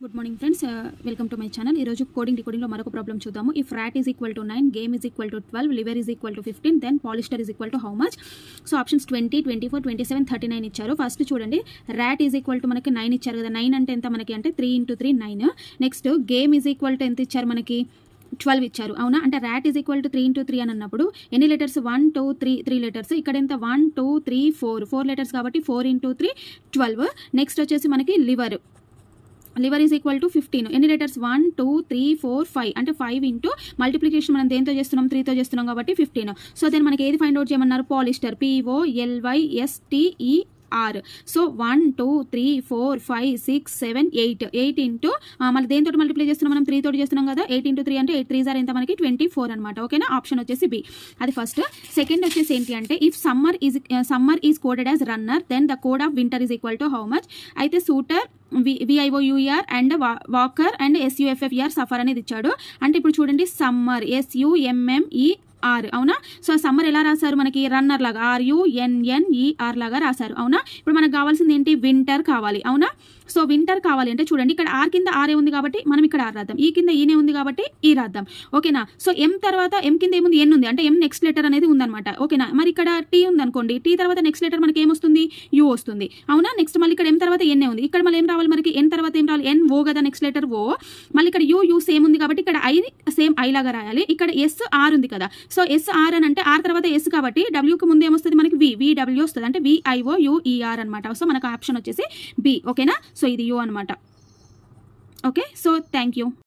Good morning friends, welcome to my channel. ఈరోజు కోడింగ్లో మరొక ప్రాబ్లం చూద్దాము. If rat is equal to 9, game is equal to 12, liver is equal to 15, then polyester is equal to how much? So options 20, 24, 27, 39 ఇచ్చారు. First చూడండి, rat is equal to మనకి 9 ఇచ్చారు కదా. 9 అంటే ఎంత మనకి అంటే 3 × 3 9. Next game is equal to ఎంత ఇచ్చారు మనకి 12 ఇచ్చారు. అవునా, అంటే ర్యాట్ ఈజ్ ఈక్వల్ టు 3 × 3 అని అన్నప్పుడు ఎన్ని లెటర్స్? 1 2 3 లెటర్స్. ఇక్కడ ఎంత? 1 2 3 4 లెటర్స్ కాబట్టి 4 × 3 12. నెక్స్ట్ వచ్చేసి మనకి లివర్ ఈజ్ ఈక్వల్ టు 15. ఎన్ని లెటర్స్? 1 2 3 4 5. అంటే 5 ఇంటూ మల్టిప్లికేషన్ మనం దేంతో చేస్తున్నాం? 3తో చేస్తున్నాం కాబట్టి 15. సో దెన్ మనకి ఏది ఫైండ్ అవుట్ చేయమన్నారు? Polyester, POLYSTER. సో 1 2 3 4 5 6 7 8 ఇంటూ మళ్ళీ దేంతో మల్టిప్లై చేస్తున్నాం? మనం 3 తోటి చేస్తున్నాం కదా. 8 × 3 అంటే 8 3 ఎంత మనకి 24 అనమాట. ఓకేనా, ఆప్షన్ వచ్చేసి బి. అది ఫస్ట్. సెకండ్ వచ్చేసి ఏంటి అంటే, if summer is coded as runner, then the code of winter is equal to how much? అయితే suitor, VIOUR and walker and SUFFER suffer అనేది ఇచ్చాడు. అంటే ఇప్పుడు చూడండి, సమ్మర్ SUMMER. అవునా, సో సమ్మర్ ఎలా రాశారు? మనకి రన్నర్ లాగా RUNNER లాగా రాశారు. అవునా, ఇప్పుడు మనకు కావాల్సింది ఏంటి? వింటర్ కావాలి. అవునా, సో వింటర్ కావాలి అంటే చూడండి, ఇక్కడ ఆర్ కింద ఆరే ఉంది కాబట్టి మనం ఇక్కడ ఆర్ రాద్దాం, ఈ కింద ఈనే ఉంది కాబట్టి ఈ రాద్దాం. ఓకేనా, సో ఎం తర్వాత ఎం కింద ఏముంది? ఎన్ ఉంది, అంటే ఎం నెక్స్ట్ లెటర్ అనేది ఉందన్నమాట. ఓకేనా, మరి ఇక్కడ టీ ఉంది అనుకోండి, టీ తర్వాత నెక్స్ట్ లెటర్ మనకి ఏమొస్తుంది? యూ వస్తుంది. అవునా, నెక్స్ట్ మళ్ళీ ఇక్కడ ఎం తర్వాత ఎన్ఏ ఉంది, ఇక్కడ మళ్ళీ ఏం రావాలి మనకి? ఎన్ తర్వాత ఏం రావాలి? ఎన్ ఓ కదా, నెక్స్ట్ లెటర్ ఓ. మళ్ళీ ఇక్కడ యూ సేమ్ ఉంది కాబట్టి ఇక్కడ ఐ సేమ్ ఐ లాగా రాయాలి. ఇక్కడ SR ఉంది కదా, సో SR అని అంటే ఆర్ తర్వాత ఎస్ కాబట్టి డబ్ల్యూకి ముందు ఏమొస్తుంది మనకి? VW వస్తుంది, అంటే VIOUER అనమాట. సో మనకు ఆప్షన్ వచ్చేసి బి. ఓకేనా, సో ఇది యూ అనమాట. Okay, so thank you.